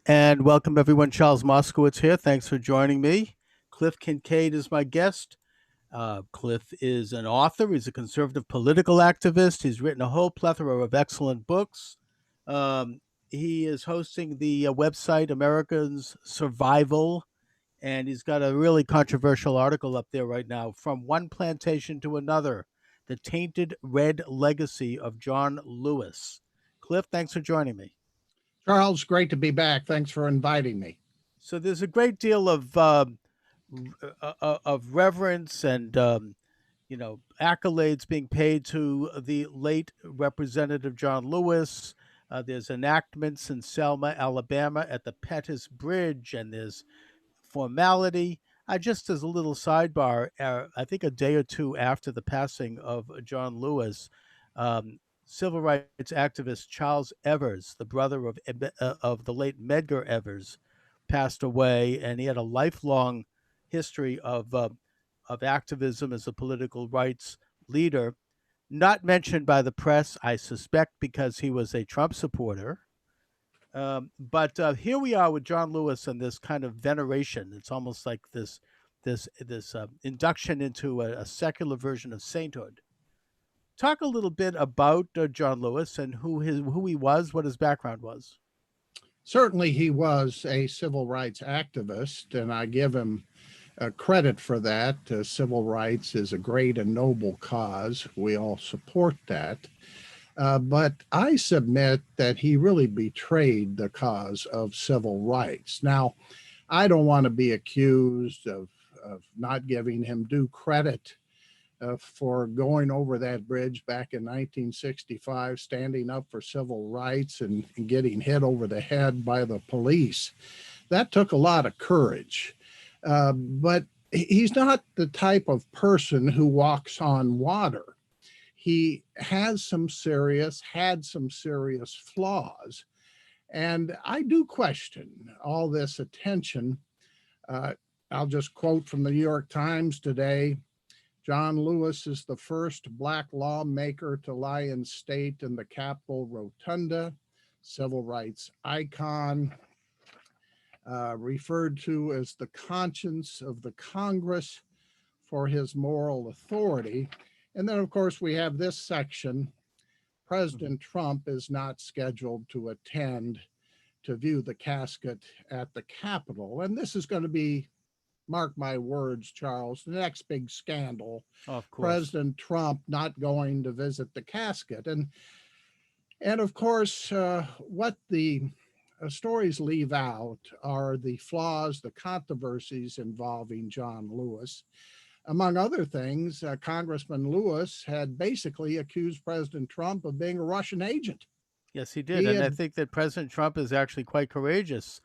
And welcome everyone. Charles Moscowitz here. Thanks for joining me. Cliff Kincaid is my guest. Cliff is an author. He's a conservative political activist. He's written a whole plethora of excellent books. Um, he is hosting the website Americans Survival, and he's got a really controversial article up there right now, From One Plantation to Another: The Tainted Red Legacy of John Lewis. Cliff, thanks for joining me. Charles, great to be back. Thanks for inviting me. So there's a great deal of reverence and accolades being paid to the late Representative John Lewis. There's enactments in Selma, Alabama, at the Pettus Bridge, and there's formality. Just as a little sidebar, I think a day or two after the passing of John Lewis, civil rights activist Charles Evers, the brother of the late Medgar Evers, passed away, and he had a lifelong history of activism as a political rights leader. Not mentioned by the press, I suspect, because he was a Trump supporter. But here we are with John Lewis and this kind of veneration. It's almost like this induction into a secular version of sainthood. Talk a little bit about John Lewis and who he was, what his background was. Certainly, he was a civil rights activist, and I give him credit for that. Civil rights is a great and noble cause. We all support that. But I submit that he really betrayed the cause of civil rights. Now, I don't want to be accused of not giving him due credit for going over that bridge back in 1965, standing up for civil rights and getting hit over the head by the police. That took a lot of courage. But he's not the type of person who walks on water. He had some serious flaws. And I do question all this attention. I'll just quote from the New York Times today. John Lewis is the first Black lawmaker to lie in state in the Capitol Rotunda, civil rights icon, referred to as the conscience of the Congress for his moral authority. And then, of course, we have this section. President Trump is not scheduled to attend to view the casket at the Capitol. And this is going to be, mark my words, Charles, the next big scandal. Of course. President Trump not going to visit the casket. And of course, what the stories leave out are the flaws, the controversies involving John Lewis. Among other things, Congressman Lewis had basically accused President Trump of being a Russian agent. Yes, he did. I think that President Trump is actually quite courageous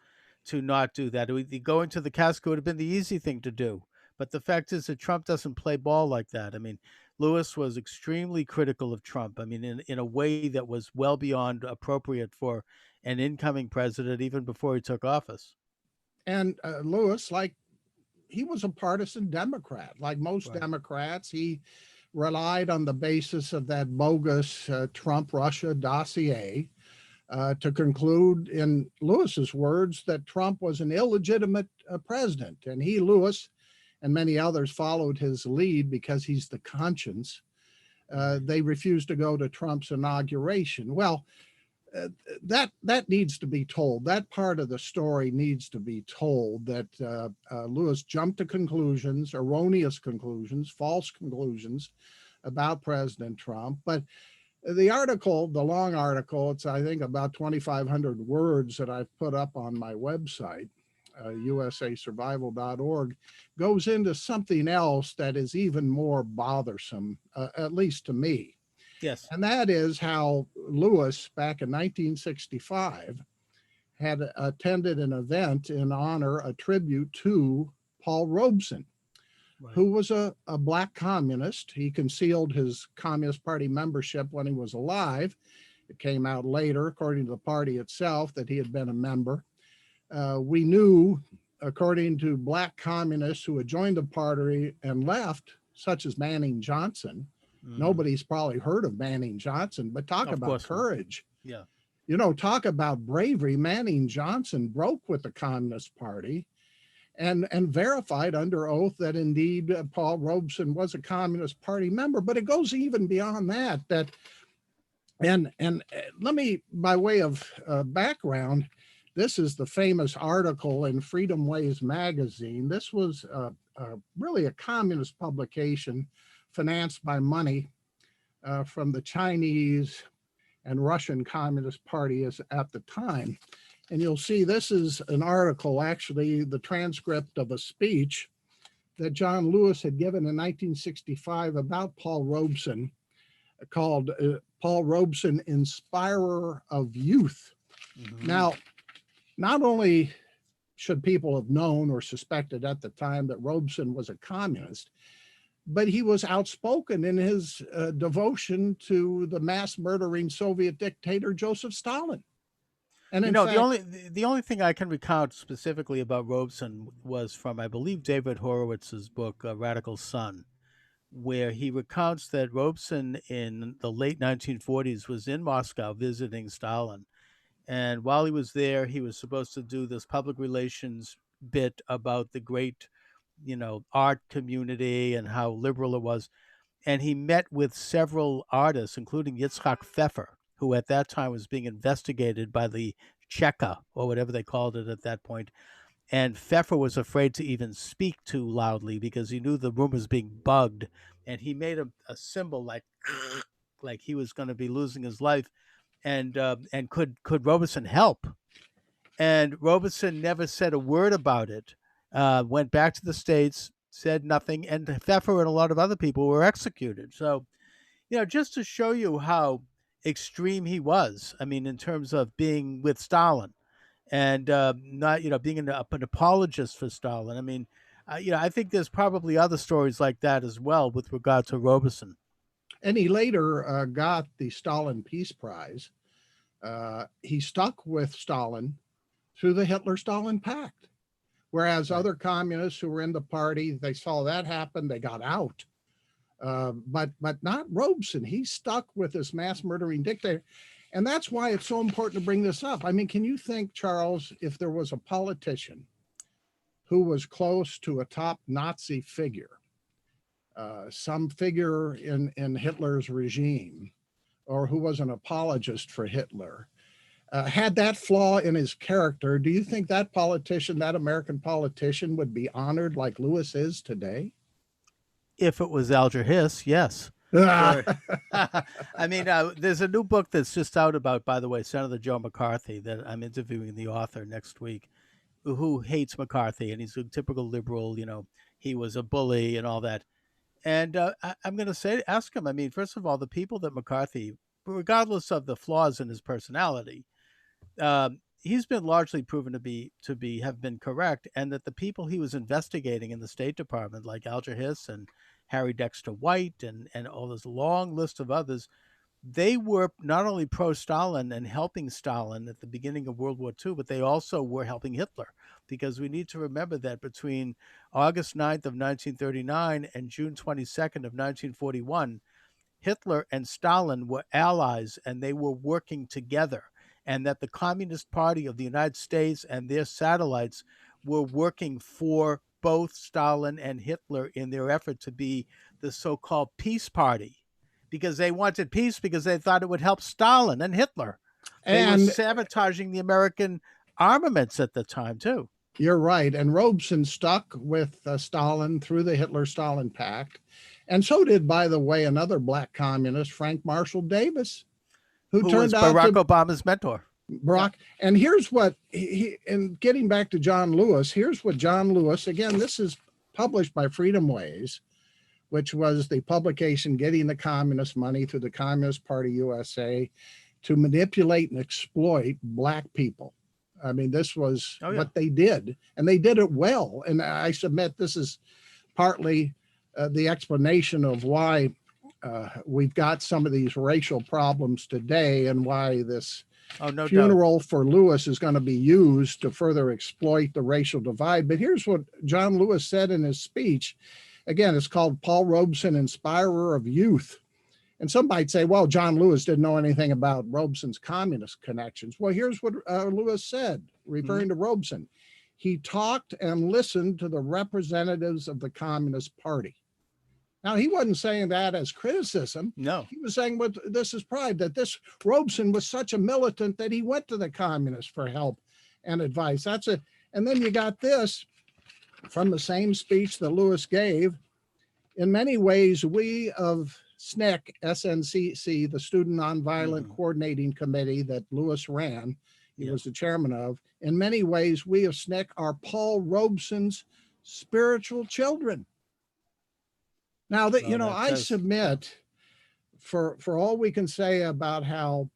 to not do that. Going to the casket would have been the easy thing to do. But the fact is that Trump doesn't play ball like that. I mean, Lewis was extremely critical of Trump. I mean, in a way that was well beyond appropriate for an incoming president, even before he took office. And Lewis, he was a partisan Democrat. Like most Right. Democrats, he relied on the basis of that bogus Trump-Russia dossier to conclude, in Lewis's words, that Trump was an illegitimate president. And he, Lewis, and many others followed his lead because he's the conscience. They refused to go to Trump's inauguration. Well, that needs to be told. That part of the story needs to be told, that Lewis jumped to conclusions, erroneous conclusions, false conclusions about President Trump. But the article, the long article, it's I think about 2,500 words that I've put up on my website, usasurvival.org, goes into something else that is even more bothersome, at least to me. Yes. And that is how Lewis, back in 1965, had attended an event in honor, a tribute to Paul Robeson, Right. who was a Black communist. He concealed his Communist Party membership when he was alive. It came out later, according to the party itself, that he had been a member. We knew, according to Black communists who had joined the party and left, such as Manning Johnson. Nobody's probably heard of Manning Johnson, but talk Of about course not. courage. Yeah. Talk about bravery. Manning Johnson broke with the Communist Party and verified under oath that indeed Paul Robeson was a Communist Party member. But it goes even beyond that. And let me, by way of background, this is the famous article in Freedom Ways magazine. This was really a communist publication financed by money from the Chinese and Russian Communist Party at the time. And you'll see this is an article, actually the transcript of a speech that John Lewis had given in 1965 about Paul Robeson, called Paul Robeson, Inspirer of Youth. Mm-hmm. Now, not only should people have known or suspected at the time that Robeson was a communist, but he was outspoken in his devotion to the mass murdering Soviet dictator Joseph Stalin. And in fact, the only thing I can recount specifically about Robeson was from, I believe, David Horowitz's book, Radical Son, where he recounts that Robeson in the late 1940s was in Moscow visiting Stalin. And while he was there, he was supposed to do this public relations bit about the great, art community and how liberal it was. And he met with several artists, including Yitzhak Pfeffer, who at that time was being investigated by the Cheka, or whatever they called it at that point. And Pfeffer was afraid to even speak too loudly because he knew the room was being bugged. And he made a symbol like he was going to be losing his life. And could Robeson help? And Robeson never said a word about it. Went back to the States, said nothing, and Pfeffer and a lot of other people were executed. So, just to show you how extreme he was, I mean, in terms of being with Stalin and not, being an apologist for Stalin. I mean, I think there's probably other stories like that as well with regard to Robeson. And he later got the Stalin Peace Prize. He stuck with Stalin through the Hitler-Stalin Pact, whereas other communists who were in the party, they saw that happen, they got out. But not Robeson. He stuck with this mass murdering dictator. And that's why it's so important to bring this up. I mean, can you think, Charles, if there was a politician who was close to a top Nazi figure, some figure in Hitler's regime, or who was an apologist for Hitler, had that flaw in his character, do you think that politician, that American politician, would be honored like Lewis is today? If it was Alger Hiss, yes. I mean, there's a new book that's just out about, by the way, Senator Joe McCarthy, that I'm interviewing the author next week, who hates McCarthy, and he's a typical liberal. He was a bully and all that. And I'm going to ask him, I mean, first of all, the people that McCarthy, regardless of the flaws in his personality, he's been largely proven to have been correct, and that the people he was investigating in the State Department, like Alger Hiss and Harry Dexter White and all this long list of others, they were not only pro-Stalin and helping Stalin at the beginning of World War II, but they also were helping Hitler, because we need to remember that between August 9th of 1939 and June 22nd of 1941, Hitler and Stalin were allies and they were working together, and that the Communist Party of the United States and their satellites were working for both Stalin and Hitler in their effort to be the so-called peace party, because they wanted peace because they thought it would help Stalin and Hitler. They were sabotaging the American armaments at the time, too. You're right. And Robeson stuck with Stalin through the Hitler-Stalin Pact. And so did, by the way, another black communist, Frank Marshall Davis, who turned out Barack Obama's mentor. Barack. Yeah. And here's what and getting back to John Lewis, here's what John Lewis, again, this is published by Freedom Ways, which was the publication getting the communist money through the Communist Party USA to manipulate and exploit black people. I mean, this was what they did, and they did it well. And I submit this is partly the explanation of why we've got some of these racial problems today, and why this funeral for Lewis is going to be used to further exploit the racial divide. But here's what John Lewis said in his speech. Again, it's called Paul Robeson, Inspirer of Youth. And some might say, well, John Lewis didn't know anything about Robeson's communist connections. Well, here's what Lewis said, Mhm. referring to Robeson. He talked and listened to the representatives of the Communist Party. Now, he wasn't saying that as criticism. No. He was saying, what this is pride, that this Robeson was such a militant that he went to the communists for help and advice. That's it. And then you got this from the same speech that Lewis gave. In many ways, we of SNCC, the Student Nonviolent Mhm. Coordinating Committee that Lewis ran, he Yeah. was the chairman of, in many ways, we of SNCC are Paul Robeson's spiritual children. Now that, Well, that I says, yeah. submit for all we can say about how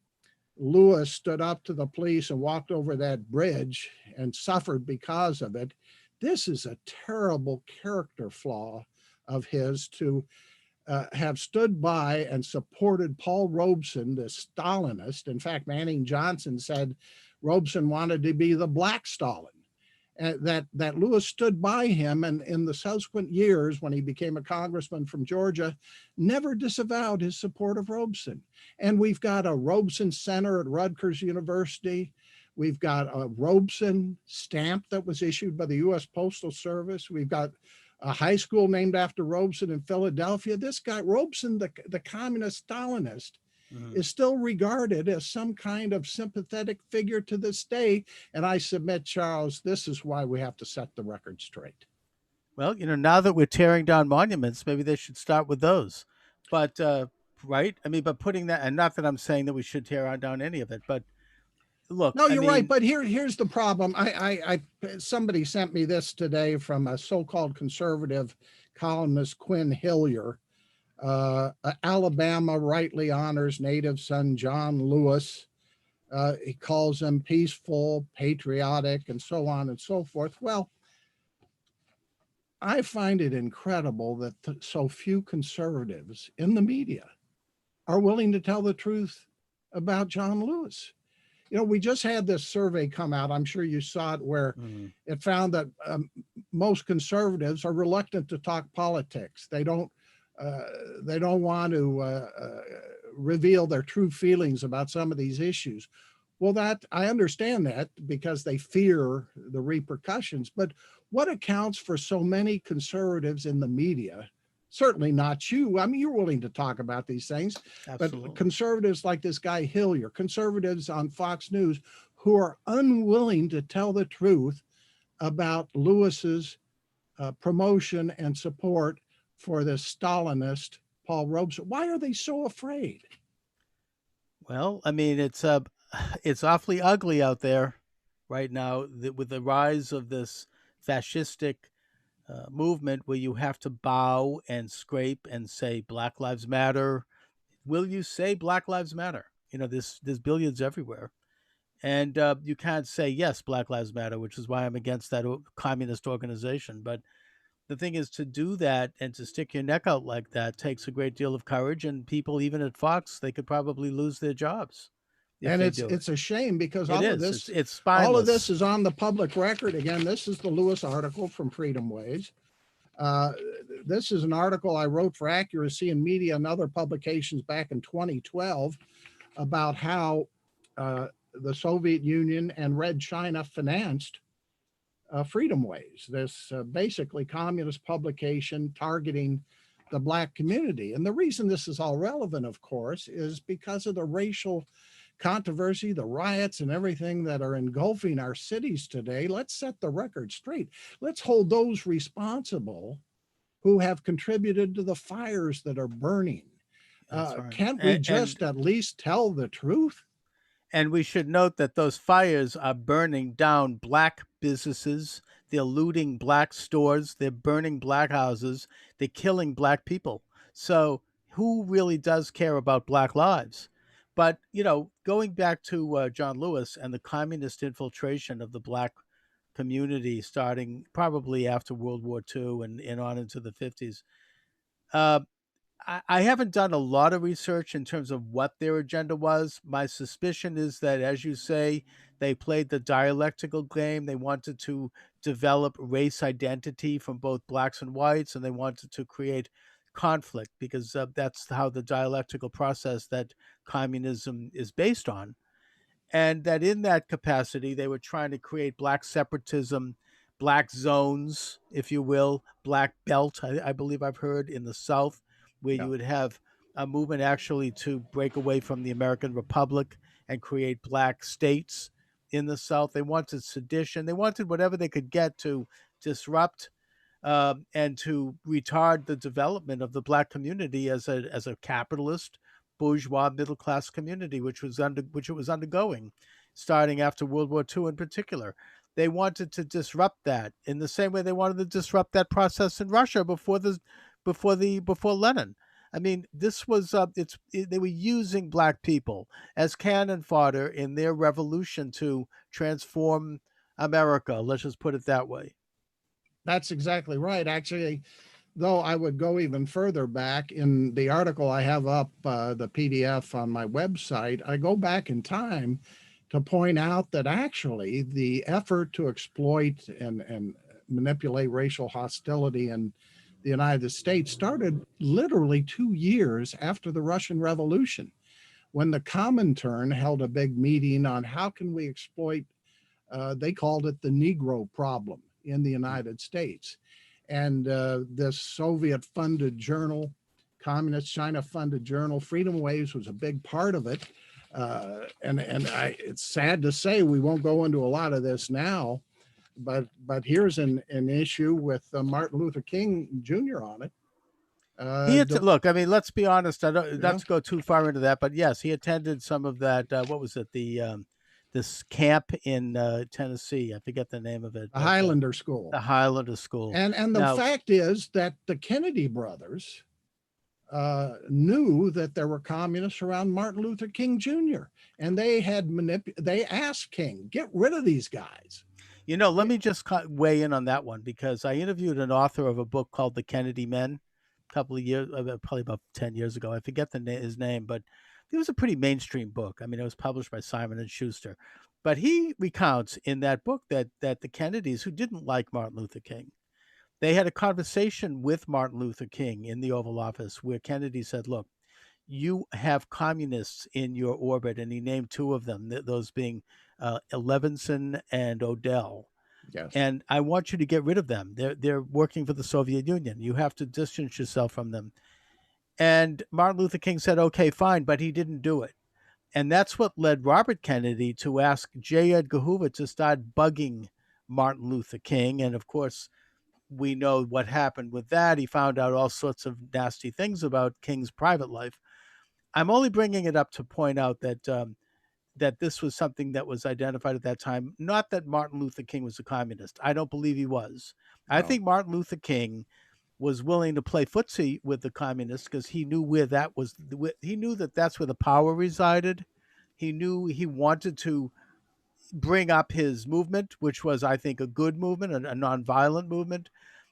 Lewis stood up to the police and walked over that bridge and suffered because of it, this is a terrible character flaw of his to have stood by and supported Paul Robeson, the Stalinist. In fact, Manning Johnson said Robeson wanted to be the Black Stalin. That Lewis stood by him, and in the subsequent years, when he became a congressman from Georgia, never disavowed his support of Robeson. And we've got a Robeson Center at Rutgers University. We've got a Robeson stamp that was issued by the U.S. Postal Service. We've got a high school named after Robeson in Philadelphia. This guy, Robeson, the communist Stalinist, Mhm. is still regarded as some kind of sympathetic figure to this day. And I submit, Charles, this is why we have to set the record straight. Well, now that we're tearing down monuments, maybe they should start with those. But right? I mean, but putting that, and not that I'm saying that we should tear down any of it, but look, No, I you're right. mean, But here's the problem. Somebody sent me this today from a so-called conservative columnist, Quinn Hillier. Alabama rightly honors native son John Lewis. He calls him peaceful, patriotic, and so on and so forth. Well, I find it incredible that so few conservatives in the media are willing to tell the truth about John Lewis. We just had this survey come out. I'm sure you saw it, where mhm. it found that most conservatives are reluctant to talk politics. They don't. Uh, they don't want to reveal their true feelings about some of these issues. Well, that I understand that because they fear the repercussions. But what accounts for so many conservatives in the media? Certainly not you. I mean, you're willing to talk about these things, but Absolutely. conservatives like this guy Hillier, conservatives on Fox News, who are unwilling to tell the truth about Lewis's promotion and support for the Stalinist Paul Robeson. Why are they so afraid? Well, I mean, it's awfully ugly out there right now with the rise of this fascistic movement where you have to bow and scrape and say Black Lives Matter. Will you say Black Lives Matter? There's billions everywhere, and you can't say yes, Black Lives Matter, which is why I'm against that communist organization. But the thing is, to do that and to stick your neck out like that takes a great deal of courage. And people, even at Fox, they could probably lose their jobs if And they it's do it. it's a shame because It all of is. this It's all of this spineless. is on the public record. Again, this is the Lewis article from Freedom Ways. Uh, this is an article I wrote for Accuracy in Media and other publications back in 2012 about how the Soviet Union and Red China financed Freedom Ways, this basically communist publication targeting the Black community. And the reason this is all relevant, of course, is because of the racial controversy, the riots, and everything that are engulfing our cities today. Let's set the record straight. Let's hold those responsible who have contributed to the fires that are burning. That's right. Can't we And, just and at least tell the truth? And we should note that those fires are burning down black businesses. They're looting black stores. They're burning black houses. They're killing black people. So, who really does care about black lives? But, going back to John Lewis and the communist infiltration of the black community starting probably after World War II and on into the 50s, uh, I haven't done a lot of research in terms of what their agenda was. My suspicion is that, as you say, they played the dialectical game. They wanted to develop race identity from both blacks and whites, and they wanted to create conflict, because that's how the dialectical process that communism is based on. And that in that capacity, they were trying to create black separatism, black zones, if you will, black belt, I believe I've heard in the South, where Yeah. you would have a movement actually to break away from the American Republic and create black states in the South. They wanted sedition. They wanted whatever they could get to disrupt and to retard the development of the black community as a capitalist bourgeois middle class community, which it was undergoing, starting after World War II in particular. They wanted to disrupt that in the same way they wanted to disrupt that process in Russia before Lenin. I mean, this was they were using black people as cannon fodder in their revolution to transform America. Let's just put it that way. That's exactly right. Actually, though, I would go even further back in the article I have up, the PDF on my website. I go back in time to point out that actually the effort to exploit and manipulate racial hostility in the United States started literally 2 years after the Russian Revolution, when the Comintern held a big meeting on how can we exploit, they called it the Negro problem in the United States. And this Soviet funded journal, Communist China funded journal, Freedom Waves was a big part of it. It's sad to say we won't go into a lot of this now, but here's an issue with Martin Luther King Jr. on it. He had to look. I mean, let's be honest. I don't Yeah, not to go too far into that, but yes, he attended some of that. What was it? This camp in Tennessee. I forget the name of it, the but Highlander School. the Highlander School. And the Now, fact is that the Kennedy brothers knew that there were communists around Martin Luther King Jr. and they asked King, get rid of these guys. let me just weigh in on that one, because I interviewed an author of a book called The Kennedy Men a couple of years, probably about 10 years ago. I forget his name, but it was a pretty mainstream book. I mean, it was published by Simon and Schuster, but he recounts in that book that the Kennedys, who didn't like Martin Luther King, they had a conversation with Martin Luther King in the Oval Office where Kennedy said, "Look, you have communists in your orbit," and he named two of them, those being Levinson and Odell. Yes. "And I want you to get rid of them. They're working for the Soviet Union. You have to distance yourself from them." And Martin Luther King said, "Okay, fine," but he didn't do it. And that's what led Robert Kennedy to ask J. Edgar Hoover to start bugging Martin Luther King. And of course, we know what happened with that. He found out all sorts of nasty things about King's private life. I'm only bringing it up to point out that this was something that was identified at that time. Not that Martin Luther King was a communist. I don't believe he was. I No. think Martin Luther King was willing to play footsie with the communists because he knew where that was. He knew that that's where the power resided. He knew he wanted to bring up his movement, which was, I think, a good movement, a nonviolent movement.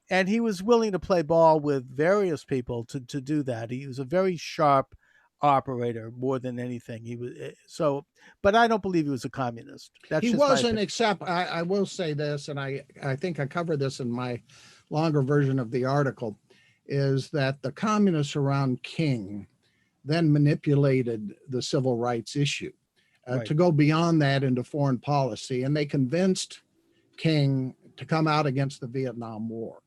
And he was willing to play ball with various people to do that. He was a very sharp operator more than anything. He was so, but I don't believe he was a communist. That's He just my wasn't, opinion. except I will say this, and I think I covered this in my longer version of the article, is that the communists around King then manipulated the civil rights issue Right. to go beyond that into foreign policy. And they convinced King to come out against the Vietnam War.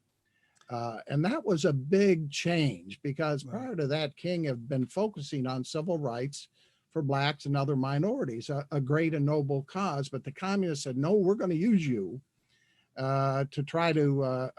And that was a big change because Right. prior to that, King had been focusing on civil rights for blacks and other minorities, a great and noble cause. But the communists said, no, we're going to use you to try to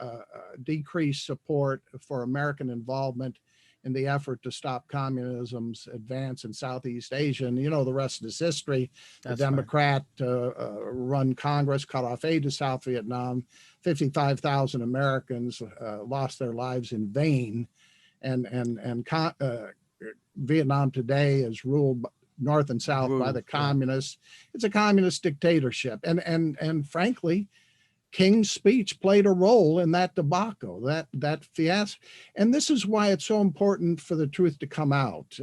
decrease support for American involvement in the effort to stop communism's advance in Southeast Asia. And the rest is history. The That's right. Democrat run Congress cut off aid to South Vietnam. 55,000 Americans lost their lives in vain. And Vietnam today is ruled north and south by the communists. It's a communist dictatorship. And frankly, King's speech played a role in that debacle, that fiasco. And this is why it's so important for the truth to come out.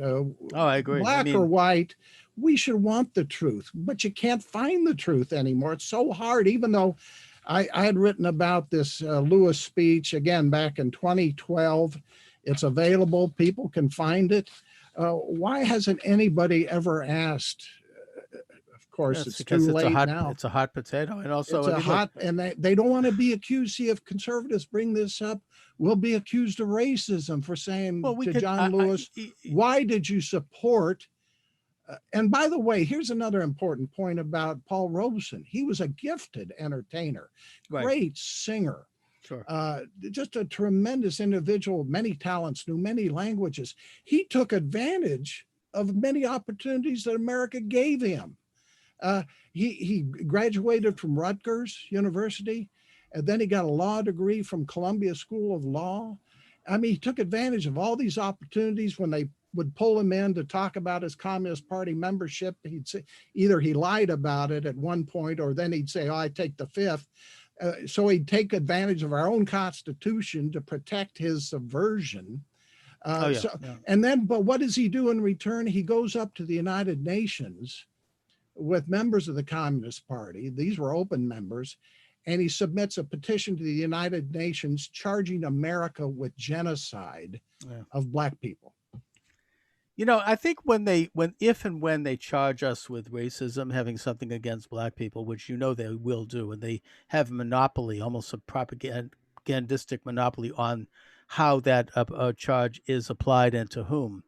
I agree. Black or white, we should want the truth, but you can't find the truth anymore. It's so hard, even though I had written about this Lewis speech again back in 2012. It's available. People can find it. Why hasn't anybody ever asked? Of course, That's it's because too late now. it's a hot potato. And also, It's I a mean, look, hot, and they don't want to be accused. See, if conservatives bring this up, we'll be accused of racism for saying well, we to could, John Lewis, why did you support? And by the way, here's another important point about Paul Robeson. He was a gifted entertainer, right, great singer, sure. just a tremendous individual, many talents, knew many languages. He took advantage of many opportunities that America gave him. Uh, he graduated from Rutgers University, and then he got a law degree from Columbia School of Law. I mean, he took advantage of all these opportunities when they would pull him in to talk about his Communist Party membership. He'd say either he lied about it at one point, or then he'd say, "Oh, I take the fifth." So he'd take advantage of our own Constitution to protect his subversion. Oh yeah, So, yeah. and then, but what does he do in return? He goes up to the United Nations with members of the Communist Party. These were open members. And he submits a petition to the United Nations charging America with genocide Yeah. of Black people. I think if and when they charge us with racism, having something against black people, which they will do, and they have a monopoly, almost a propagandistic monopoly on how that charge is applied and to whom.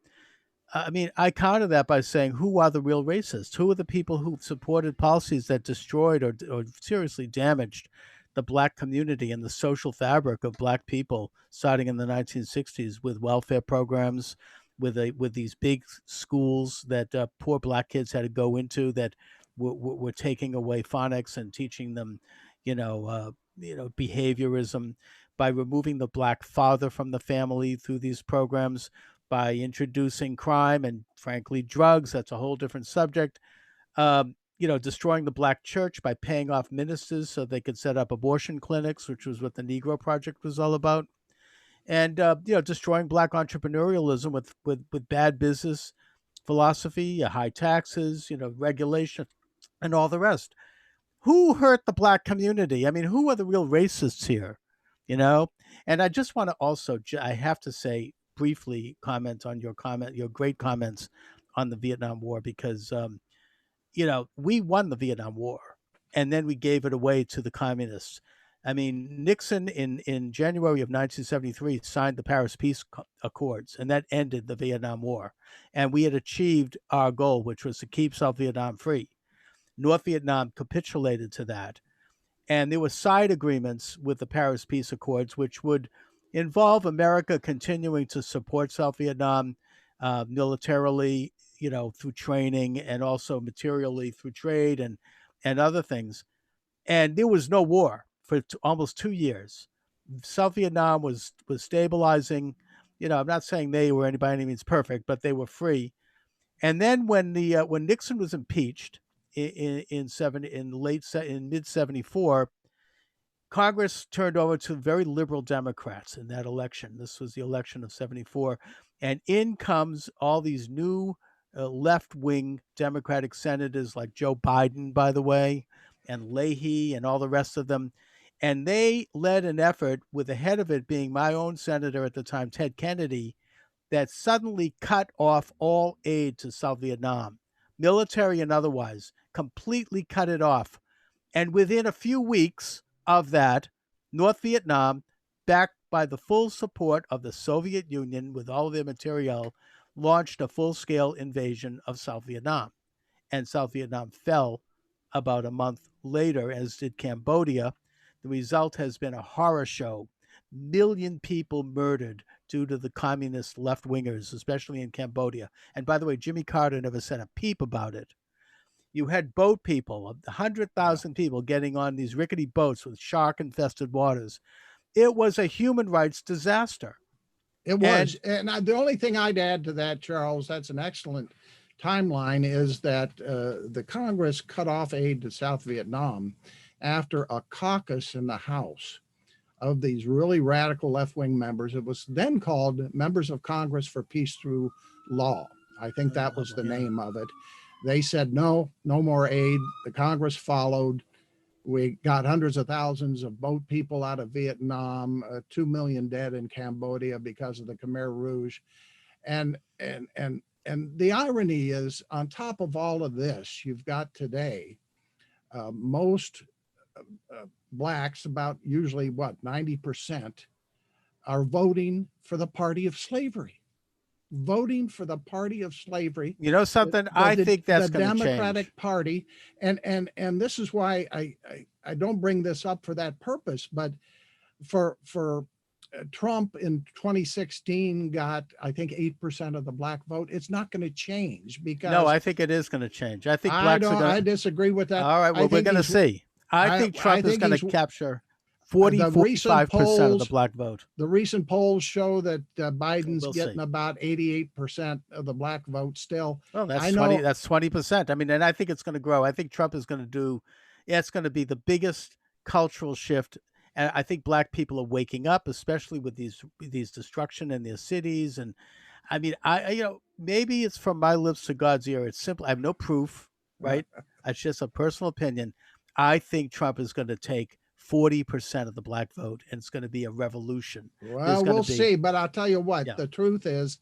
I mean, I counter that by saying, who are the real racists? Who are the people who supported policies that destroyed or seriously damaged the black community and the social fabric of black people, starting in the 1960s with welfare programs, with these big schools that poor black kids had to go into that were taking away phonics and teaching them, behaviorism, by removing the black father from the family through these programs, by introducing crime and, frankly, drugs. That's a whole different subject. Destroying the black church by paying off ministers so they could set up abortion clinics, which was what the Negro Project was all about. And, destroying black entrepreneurialism with bad business philosophy, high taxes, regulation, and all the rest. Who hurt the black community? I mean, who are the real racists here? You know? And I just want to also, I have to say, briefly comment on your great comments on the Vietnam War, because, we won the Vietnam War and then we gave it away to the communists. I mean, Nixon in January of 1973 signed the Paris Peace Accords, and that ended the Vietnam War. And we had achieved our goal, which was to keep South Vietnam free. North Vietnam capitulated to that. And there were side agreements with the Paris Peace Accords, which would involve America continuing to support South Vietnam militarily, through training, and also materially through trade and other things. And there was no war for almost 2 years. South Vietnam was stabilizing. I'm not saying they were by any means perfect, but they were free. And then when Nixon was impeached in mid '74, Congress turned over to very liberal Democrats in that election. This was the election of '74, and in comes all these new left wing Democratic senators like Joe Biden, by the way, and Leahy, and all the rest of them. And they led an effort, with the head of it being my own senator at the time, Ted Kennedy, that suddenly cut off all aid to South Vietnam, military and otherwise, completely cut it off. And within a few weeks of that, North Vietnam, backed by the full support of the Soviet Union with all of their materiel, launched a full scale invasion of South Vietnam. And South Vietnam fell about a month later, as did Cambodia. The result has been a horror show. Million people murdered due to the communist left wingers, especially in Cambodia. And by the way, Jimmy Carter never said a peep about it. You had boat people, 100,000 people getting on these rickety boats with shark infested waters. It was a human rights disaster. It was. And And the only thing I'd add to that, Charles, that's an excellent timeline, is that the Congress cut off aid to South Vietnam after a caucus in the House of these really radical left wing members. It was then called Members of Congress for Peace Through Law. I think that was the name of it. They said no, no more aid. The Congress followed. We got hundreds of thousands of boat people out of Vietnam, 2 million dead in Cambodia because of the Khmer Rouge. And the irony is, on top of all of this, you've got today most blacks, about usually what, 90%, are voting for the party of slavery. Voting for the party of slavery, You know something? I think the that's going to change. Democratic Party, and this is why I don't bring this up for that purpose, but for Trump in 2016 got, I think, 8% of the black vote. It's not going to change No, because I think it is going to change. I think I blacks are don't. going I to. disagree with that. All right. I Well, we're think going to he's. see. I think I Trump is think going to he's. capture 40, The recent 45% of the polls. black vote. The recent polls show that Biden's We'll getting see. about 88% of the black vote still. Well, I that's 20. know. That's 20%. I mean, and I think it's going to grow. I think Trump is going to do. Yeah, it's going to be the biggest cultural shift, and I think black people are waking up, especially with these destruction in their cities. And I mean, maybe it's from my lips to God's ear. It's simple. I have no proof, right? It's just a personal opinion. I think Trump is going to take 40% of the black vote, and it's going to be a revolution. There's Well, going to we'll be, see. But I'll tell you what, yeah, the truth is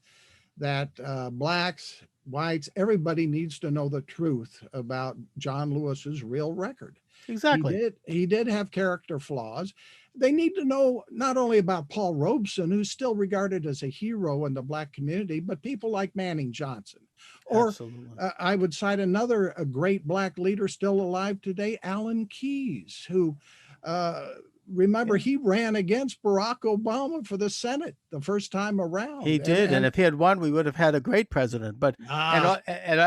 that blacks, whites, everybody needs to know the truth about John Lewis's real record. exactly. He did have character flaws. They need to know not only about Paul Robeson, who's still regarded as a hero in the black community, but people like Manning Johnson. Or Absolutely. I would cite another a great black leader still alive today, Alan Keyes, who uh, remember, Yeah. he ran against Barack Obama for the Senate the first time He around. did, and And if he had won, we would have had a great president. But ah,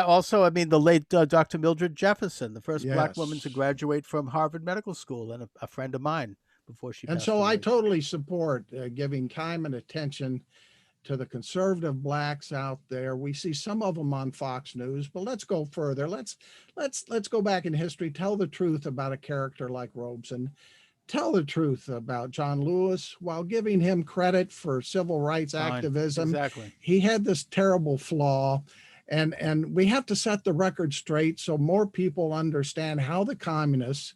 also, I mean, the late Dr. Mildred Jefferson, the first black woman to yes. graduate from Harvard Medical School, and a friend of mine before she And passed so I away. totally support giving time and attention to the conservative blacks out there. We see some of them on Fox News, but let's go further. Let's go back in history, tell the truth about a character like Robeson, tell the truth about John Lewis while giving him credit for civil rights Fine, activism. exactly. He had this terrible flaw, and we have to set the record straight so more people understand how the communists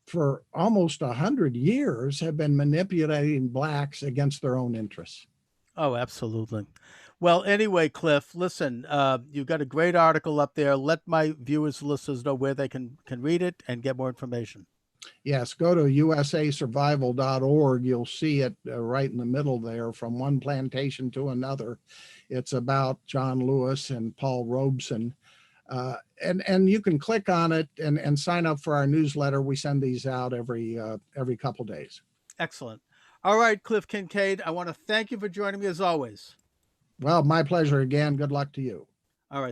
for almost 100 years have been manipulating blacks against their own interests. Oh, absolutely. Well, anyway, Cliff, listen, you've got a great article up there. Let my viewers, listeners know where they can read it and get more information. Yes, go to usasurvival.org. You'll see it right in the middle there, from one plantation to another. It's about John Lewis and Paul Robeson. And you can click on it and sign up for our newsletter. We send these out every couple days. Excellent. All right, Cliff Kincaid, I want to thank you for joining me as always. Well, my pleasure again. Good luck to you. All right.